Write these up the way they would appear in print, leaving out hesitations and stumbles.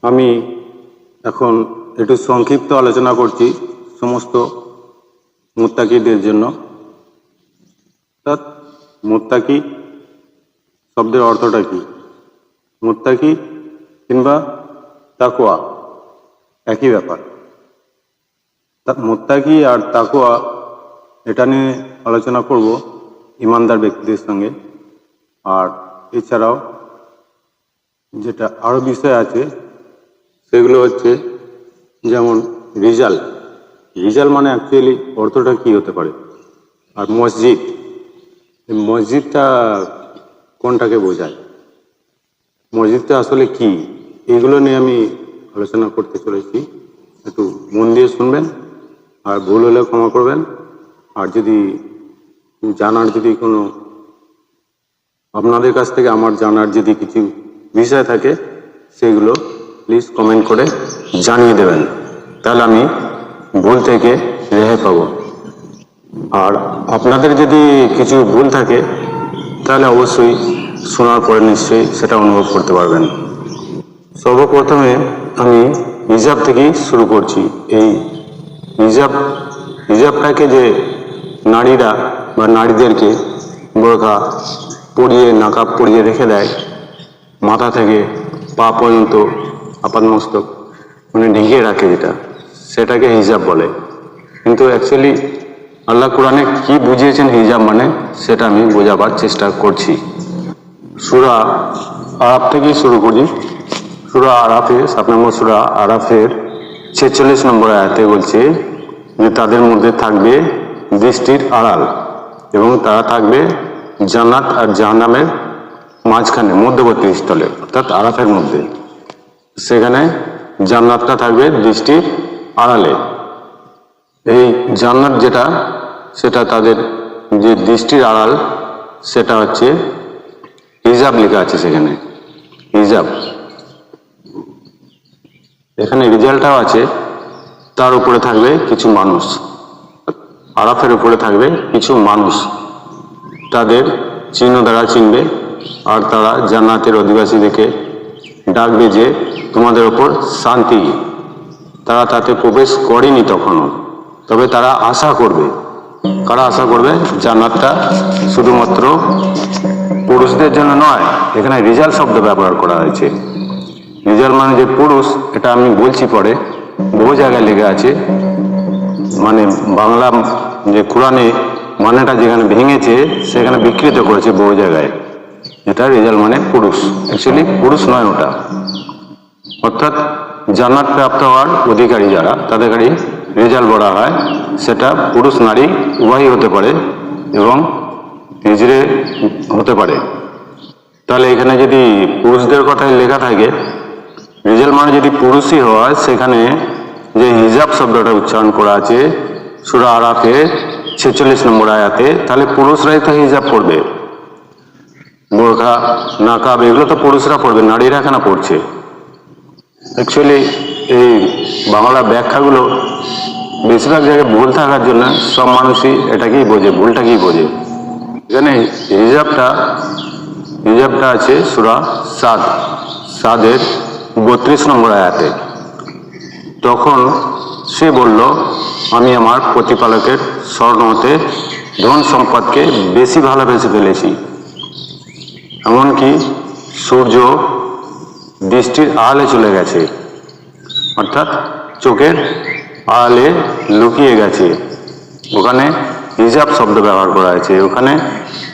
আমি এখন একটু সংক্ষিপ্ত আলোচনা করছি সমস্ত মুত্তাকিদের জন্য। অর্থাৎ মুত্তাকি শব্দের অর্থটা কি? মুত্তাকি কিংবা তাকওয়া একই ব্যাপার। মুত্তাকি আর তাকওয়া এটা নিয়ে আলোচনা করব ইমানদার ব্যক্তিদের সঙ্গে। আর এছাড়াও যেটা আরও বিষয় আছে সেগুলো হচ্ছে যেমন রিজাল্ট মানে অ্যাকচুয়ালি অর্থটা কি হতে পারে, আর মসজিদটা কোনটাকে বোঝায়, মসজিদটা আসলে কি, এগুলো নিয়ে আমি আলোচনা করতে চলেছি। একটু মন দিয়ে শুনবেন, আর ভুল হলে ক্ষমা করবেন। আর যদি জানার যদি কোনো আপনাদের কাছ থেকে আমার জানার যদি কিছু বিষয় থাকে সেগুলো প্লিজ কমেন্ট করে জানিয়ে দেবেন, তাহলে আমি ভুল থেকে রেহাই পাব। আর আপনাদের যদি কিছু ভুল থাকে তাহলে অবশ্যই শোনার পরে নিশ্চয়ই সেটা অনুভব করতে পারবেন। সর্বপ্রথমে আমি হিজাব থেকেই শুরু করছি। এই হিজাবটাকে যে নারীরা বা নারীদেরকে বোরকা পরিয়ে নাকাব পরিয়ে রেখে দেয়, মাথা থেকে পা পর্যন্ত আপাদমস্তক মানে ঢেকে রাখে, সেটাকে হিজাব বলে। কিন্তু অ্যাকচুয়ালি আল্লাহ কোরআনে কি বুঝিয়েছেন হিজাব মানে, সেটা আমি বোঝাবার চেষ্টা করছি। সূরা আরাফ থেকেই শুরু করি। সূরা আরাফে 7 নম্বর সূরা আরাফের 46 নম্বর আয়াতে বলছে যে তাদের মধ্যে থাকবে দৃষ্টির আড়াল এবং তারা থাকবে জান্নাত আর জাহান্নামের মাঝখানে মধ্যবর্তী স্থলে, অর্থাৎ আরাফের মধ্যে। সেখানে জান্নাতটা থাকবে দৃষ্টির আড়ালে। এই জান্নাত যেটা, সেটা তাদের যে দৃষ্টির আড়াল, সেটা হচ্ছে হিজাব লেখা আছে সেখানে, হিজাব। এখানে রেজাল্টটাও আছে। তার উপরে থাকবে কিছু মানুষ, আরাফের উপরে থাকবে কিছু মানুষ, তাদের চিহ্ন দ্বারা চিনবে, আর তারা জান্নাতের অধিবাসীদেরকে ডাকবে যে তোমাদের ওপর শান্তি। তারা তাতে প্রবেশ করেনি তখনও, তবে তারা আশা করবে। কারা আশা করবে? জান্নাতটা শুধুমাত্র পুরুষদের জন্য নয়, এখানে রিজাল শব্দ ব্যবহার করা হয়েছে। রিজাল মানে যে পুরুষ, এটা আমি বলছি পরে, বহু জায়গায় লেগে আছে। মানে বাংলা যে কোরআনে মানেটা যেখানে ভেঙেছে সেখানে বিকৃত করেছে বহু জায়গায়। এটা রিজাল মানে পুরুষ, অ্যাকচুয়ালি পুরুষ নয় ওটা। অর্থাৎ জান্নাত প্রাপ্ত হওয়ার অধিকারী যারা, তাদেরকে রেজাল্ট বলা হয়। সেটা পুরুষ নারী উভয়ই হতে পারে এবং হিজড়ে হতে পারে। তাহলে এখানে যদি পুরুষদের কথাই লেখা থাকে, রেজাল্ট মানে যদি পুরুষই হয়, সেখানে যে হিজাব শব্দটা উচ্চারণ করা আছে সূরা আরাফে 46 নম্বর আয়াতে, তাহলে পুরুষরাই তো হিজাব পড়বে। বোরখা নাকাব এগুলো তো পুরুষরা পড়বে, নারীরা কেন পড়ছে? অ্যাকচুয়ালি এই বাংলা ব্যাখ্যাগুলো বেশিরভাগ জায়গায় ভুল থাকার জন্য সব মানুষই এটাকেই বোঝে, ভুলটাকেই বোঝে। এখানে হিজাবটা আছে সূরা সাদের 32 নম্বর আয়াতে। তখন সে বলল, আমি আমার প্রতিপালকের স্মরণ হতে ধন সম্পদকে বেশি ভালোবেসে ফেলেছি, এমনকি সূর্য দৃষ্টির আড়ালে চলে গেছে, অর্থাৎ চোখের আড়ালে লুকিয়ে গেছে। ওখানে হিজাব শব্দ ব্যবহার করা হয়েছে, ওখানে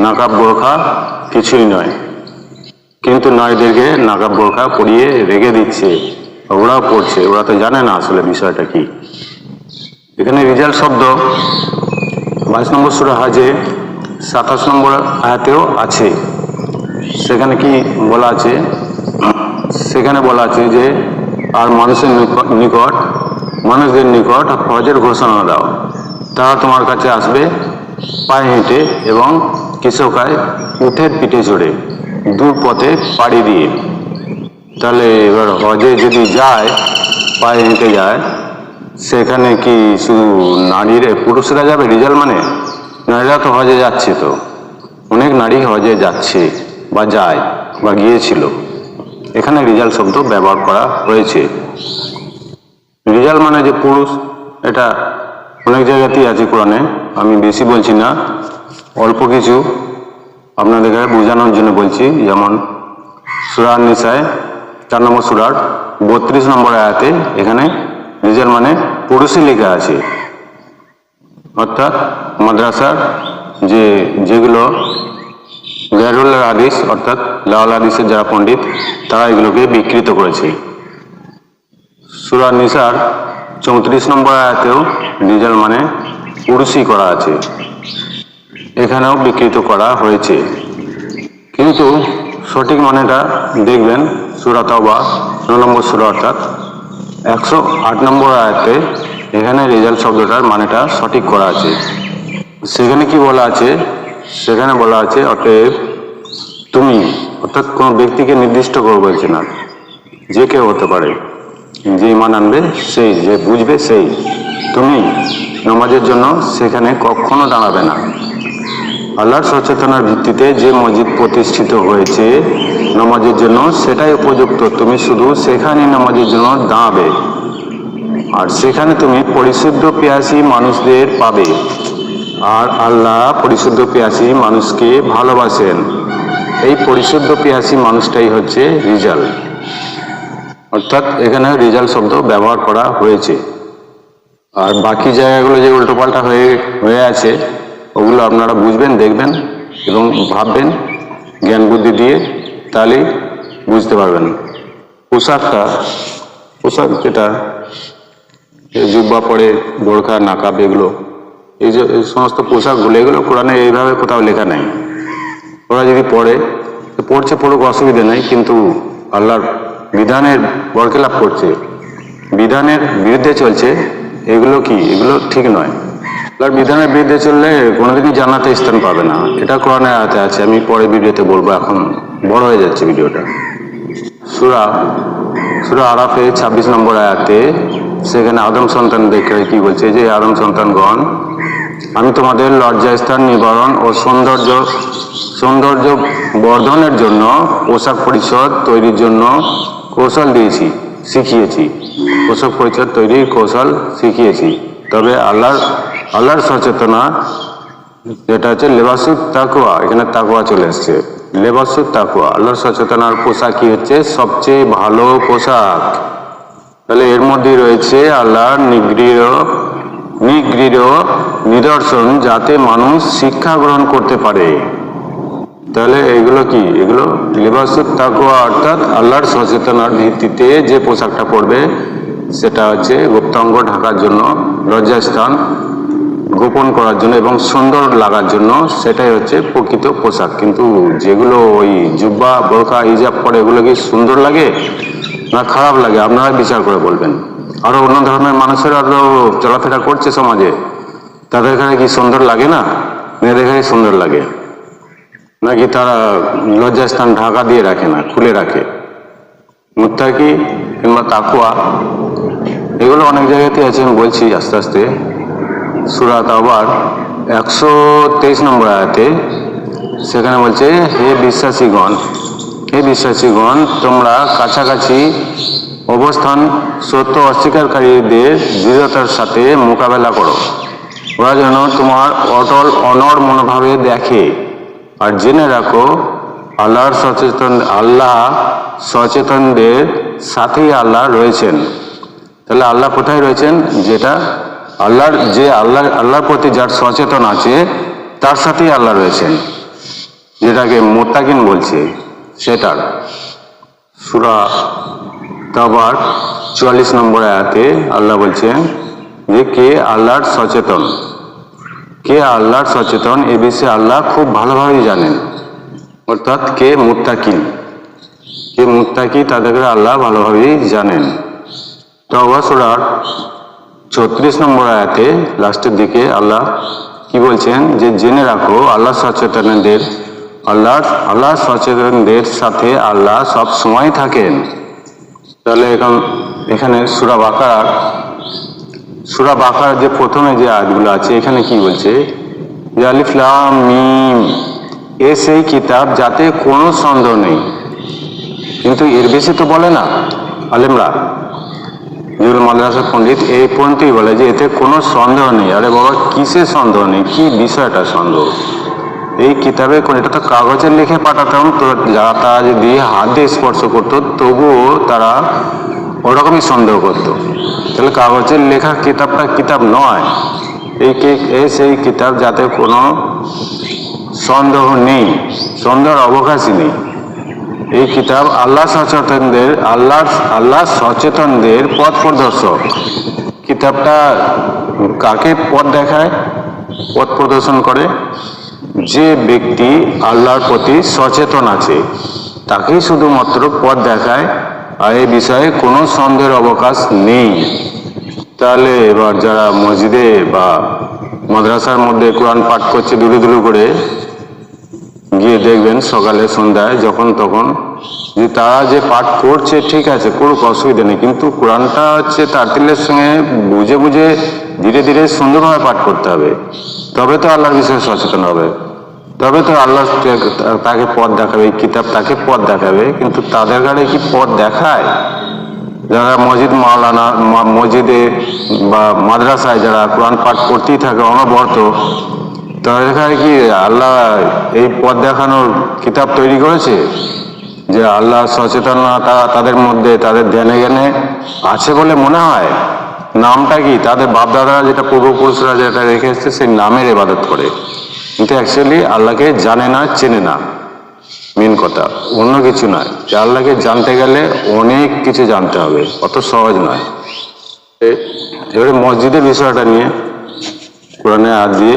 নাকাব বোরখা কিছুই নয়। কিন্তু নারীদেরকে নাকাব বোরখা পরিয়ে রেখে দিচ্ছে, ওরাও পড়ছে, ওরা তো জানে না আসলে বিষয়টা কি। এখানে রিজাল্ট শব্দ 22 নম্বর সূরা হাজে 27 নম্বর আয়াতেও আছে। সেখানে কি বলা আছে? সেখানে বলা আছে যে আর মানুষদের নিকট হজের ঘোষণা দাও, তারা তোমার কাছে আসবে পায়ে হেঁটে এবং কৃষকায় উঠের পিঠে চড়ে, দূর পথে পাড়ি দিয়ে। তাহলে এবার হজে যদি যায়, পায়ে হেঁটে যায়, সেখানে কি শুধু পুরুষরা যাবে রিজাল্ট মানে? নারীরা তো হজে যাচ্ছে, তো অনেক নারী হজে যাচ্ছে বা যায় বা গিয়েছিল। এখানে রিজাল শব্দ ব্যবহার করা হয়েছে। রিজাল মানে যে পুরুষ, এটা অনেক জায়গাতেই আছে কোরআনে, আমি বেশি বলছি না, অল্প কিছু আপনাদেরকে বোঝানোর জন্য বলছি। যেমন সূরা নিসায় 4 নম্বর সূরার 32 নম্বর আয়াতে এখানে রিজাল মানে পুরুষই লেখা আছে। অর্থাৎ মাদ্রাসার যেগুলো গায়রুল হাদিস অর্থাৎ লাওয়াল হাদিসের যারা পণ্ডিত, তারা এগুলোকে বিকৃত করেছে। সূরা নিসার 34 নম্বর আয়াতেও রিজাল মানে পুরুষই করা আছে, এখানেও বিকৃত করা হয়েছে। কিন্তু সঠিক মানেটা দেখবেন সূরা তাওবা 9 নম্বর সূরা অর্থাৎ 108 নম্বর আয়াতে এখানে রিজাল শব্দটার মানেটা সঠিক করা আছে। সেখানে কি বলা আছে? সেখানে বলা আছে অতএব তুমি, অর্থাৎ কোনো ব্যক্তিকে নির্দিষ্ট করে বলছে না, যে কেউ হতে পারে, যে ঈমান আনবে সেই, যে বুঝবে সেই, তুমি নামাজের জন্য সেখানে কখনো দাঁড়াবে না। আল্লাহর সচেতনার ভিত্তিতে যে মসজিদ প্রতিষ্ঠিত হয়েছে নামাজের জন্য, সেটাই উপযুক্ত, তুমি শুধু সেখানে নামাজের জন্য দাঁড়াবে, আর সেখানে তুমি পরিশুদ্ধ পিয়াসী মানুষদের পাবে, আর আল্লাহ পরিশুদ্ধ পিয়াসী মানুষকে ভালোবাসেন। এই পরিশুদ্ধ পিয়াসী মানুষটাই হচ্ছে রিজাল, অর্থাৎ এখানে রিজাল শব্দ ব্যবহার করা হয়েছে। আর বাকি জায়গাগুলো যে উল্টোপাল্টা হয়ে আছে, ওগুলো আপনারা বুঝবেন, দেখবেন এবং ভাববেন জ্ঞান বুদ্ধি দিয়ে, তাহলেই বুঝতে পারবেন। পোশাক যেটা জুব্বা পরে, বোরখা, নাকাব, এগুলো, এই সমস্ত পোশাকগুলো, এগুলো কোরআনে এইভাবে কোথাও লেখা নাই। ওরা যদি পড়ছে পড়ুক, অসুবিধা নেই, কিন্তু আল্লাহর বিধানের বরখেলাপ করছে, বিধানের বিরুদ্ধে চলছে, এগুলো ঠিক নয়। আল্লাহর বিধানের বিরুদ্ধে চললে কোনোদিনই জান্নাতে স্থান পাবে না, এটা কোরআনের আয়াতে আছে। আমি পরে ভিডিওতে বলবো, এখন বড় হয়ে যাচ্ছে ভিডিওটা। সূরা আরাফে 26 নম্বর আয়াতে সেখানে আদম সন্তানদেরকে কি বলছে, যে আদম সন্তানগণ, আমি তোমাদের লজ্জাস্থান নিবারণ ও সৌন্দর্য বর্ধনের জন্য পোশাক পরিচ্ছদ তৈরির জন্য কৌশল শিখিয়েছি। পোশাক পরিচ্ছদ তৈরির কৌশল শিখিয়েছি। তবে আল্লাহর সচেতনা যেটা হচ্ছে লেবাসুত তাকওয়া, এখানে তাকওয়া চলে এসছে, লেবাসুত তাকওয়া, আল্লাহর সচেতনার পোশাকই হচ্ছে সবচেয়ে ভালো পোশাক। তাহলে এর মধ্যে রয়েছে আল্লাহর নিগৃহ নিদর্শন, যাতে মানুষ শিক্ষা গ্রহণ করতে পারে। তাহলে এগুলো কি? এগুলো লিবাসুত তাকওয়া, অর্থাৎ আল্লাহর সচেতনার ভিত্তিতে যে পোশাকটা পরবে সেটা হচ্ছে গুপ্তাঙ্গ ঢাকার জন্য, লজ্জাস্থান গোপন করার জন্য এবং সুন্দর লাগার জন্য, সেটাই হচ্ছে প্রকৃত পোশাক। কিন্তু যেগুলো ওই জুব্বা, বোরখা, হিজাব পরে, এগুলো কি সুন্দর লাগে না খারাপ লাগে? আপনারা বিচার করে বলবেন। আরো অন্য ধর্মের মানুষেরা তো চলাফেরা করছে সমাজে, তাদের এখানে কি সুন্দর লাগে না? মেয়েদের এখানে সুন্দর লাগে নাকি তারা লজ্জাস্থান ঢাকা দিয়ে রাখে না, খুলে রাখে? মুত্তাকি কিংবা তাকওয়া, এগুলো অনেক জায়গাতে আছে, আমি বলছি আস্তে আস্তে। সূরা তাওবার 123 নম্বর আয়াতে সেখানে বলছে, হে বিশ্বাসীগণ, তোমরা কাছাকাছি অবস্থান সত্য অস্বীকারীদের দৃঢ়তার সাথে মোকাবেলা করো, ওরা যেন তোমার অটল অনড় মনোভাবে দেখে। আর জেনে রাখো আল্লাহ সচেতনদের সাথেই আল্লাহ রয়েছেন। তাহলে আল্লাহ কোথায় রয়েছেন? যেটা আল্লাহর প্রতি যার সচেতন আছে তার সাথেই আল্লাহ রয়েছেন, যেটাকে মুত্তাকিন বলছে সেটার। সূরা তাওবার 44 নম্বর আয়াতে আল্লাহ বলছেন যে কে আল্লাহর সচেতন, এ বিষয়ে আল্লাহ খুব ভালোভাবেই জানেন। অর্থাৎ কে মুত্তাকি তাদেরকে আল্লাহ ভালোভাবেই জানেন। তাওবা সূরার 34 নম্বর আয়াতে লাস্টের দিকে আল্লাহ কি বলছেন, যে জেনে রাখো আল্লাহ সচেতনদের সাথে আল্লাহ সব সময় থাকেন। তাহলে এখানে সূরা বাকারার যে প্রথমে যে আয়াতগুলো আছে, এখানে কি বলছে, যে আলিফ লাম মিম, এ সেই কিতাব যাতে কোনো সন্দেহ নেই। কিন্তু এর বেশি তো বলে না আলেমরা। যেগুলো মাদ্রাসার পণ্ডিত এই পর্যন্তই বলে যে এতে কোনো সন্দেহ নেই। আরে বাবা, কিসের সন্দেহ নেই? কি বিষয়টা সন্দেহ? এই কিতাবে এটা তো কাগজের লিখে পাঠাতাম, তো যারা তারা যদি হাত দিয়ে স্পর্শ করতো তবুও তারা ওরকমই সন্দেহ করতো। তাহলে কাগজের লেখা কিতাবটা কিতাব নয়, এই সেই কিতাব যাতে কোনো সন্দেহ নেই, সন্দেহের অবকাশই নেই। এই কিতাব আল্লাহ সচেতনদের পথ প্রদর্শক। কিতাবটা কাকে পথ দেখায়, পথ প্রদর্শন করে? যে ব্যক্তি আল্লাহর প্রতি সচেতন আছে তাকেই শুধুমাত্র পথ দেখায়, আর এই বিষয়ে কোনো সন্দেহের অবকাশ নেই। তাহলে এবার যারা মসজিদে বা মাদ্রাসার মধ্যে কোরআন পাঠ করছে দুলু দুলু করে, গিয়ে দেখবেন সকালে সন্ধ্যায় যখন তখন, যে তারা যে পাঠ করছে ঠিক আছে, করুক, অসুবিধা নেই, কিন্তু কোরআনটা হচ্ছে তারতিলের সঙ্গে বুঝে বুঝে ধীরে ধীরে সুন্দরভাবে পাঠ করতে হবে। তবে তো আল্লাহর বিষয়ে সচেতন হবে, তবে তো আল্লাহ তাকে পথ দেখাবে, এই কিতাব তাকে পথ দেখাবে। কিন্তু তাদের গাড়ি কি পথ দেখায়? যারা মসজিদে বা মাদ্রাসায় যারা কোরআন পাঠ করতেই থাকে অনবরত, তাদের গাড়ি কি আল্লাহ এই পথ দেখানোর কিতাব তৈরি করেছে? যে আল্লাহ সচেতনতা তাদের মধ্যে, তাদের ধ্যানে জ্ঞানে আছে বলে মনে হয়? নামটা কি? তাদের বাপদাদারা যেটা, পূর্বপুরুষরা যেটা রেখে এসছে সেই নামের ইবাদত করে, কিন্তু অ্যাকচুয়ালি আল্লাহকে জানে না, চেনে না। মেন কথা অন্য কিছু নয়, যে আল্লাহকে জানতে গেলে অনেক কিছু জানতে হবে, অত সহজ নয়। এবারে মসজিদের বিষয়টা নিয়ে কোরআনে হাত দিয়ে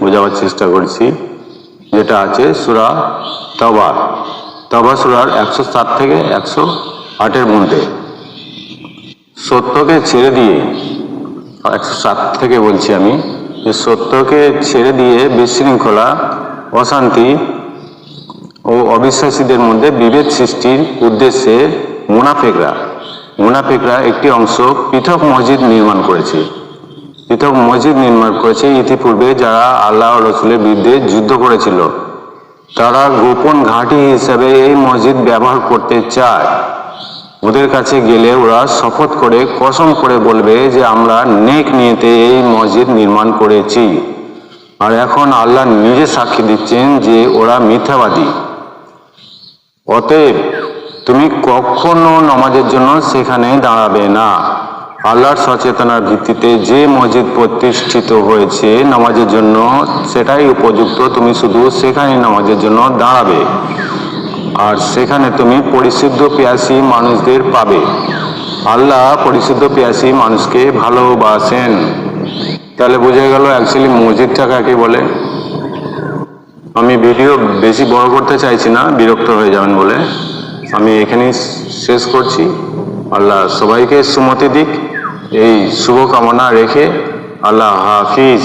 বোঝাবার চেষ্টা করছি। যেটা আছে সূরা তওবা সূরার 107 থেকে 108 মধ্যে, সত্যকে ছেড়ে দিয়ে, 107 থেকে বলছি আমি, যে সত্যকে ছেড়ে দিয়ে বিশৃঙ্খলা, অশান্তি ও অবিশ্বাসীদের মধ্যে বিভেদ সৃষ্টির উদ্দেশ্যে মুনাফিকরা একটি অংশ পৃথক মসজিদ নির্মাণ করেছে। ইতিপূর্বে যারা আল্লাহ ও রাসূলের বিরুদ্ধে যুদ্ধ করেছিল, তারা গোপন ঘাঁটি হিসেবে এই মসজিদ ব্যবহার করতে চায়। ওদের কাছে গেলে ওরা শপথ করে, কসম করে বলবে যে আমরা নেক নিয়তে এই মসজিদ নির্মাণ করেছি। আর এখন আল্লাহ নিজে সাক্ষী দিচ্ছেন যে ওরা মিথ্যাবাদী। অতএব তুমি কখনো নামাজের জন্য সেখানে দাঁড়াবে না। আল্লাহর সচেতনার ভিত্তিতে যে মসজিদ প্রতিষ্ঠিত হয়েছে নামাজের জন্য, সেটাই উপযুক্ত। তুমি শুধু সেখানে নামাজের জন্য দাঁড়াবে, আর সেখানে তুমি পরিশুদ্ধ পিয়াসী মানুষদের পাবে। আল্লাহ পরিশুদ্ধ পিয়াসী মানুষকে ভালোবাসেন। তাহলে বোঝা গেল অ্যাকচুয়ালি মসজিদটা কাকে বলে। আমি ভিডিও বেশি বড় করতে চাইছি না, বিরক্ত হয়ে যাবেন বলে আমি এখানেই শেষ করছি। আল্লাহ সবাইকে সুমতি দিক, এই শুভকামনা রেখে আল্লাহ হাফিজ।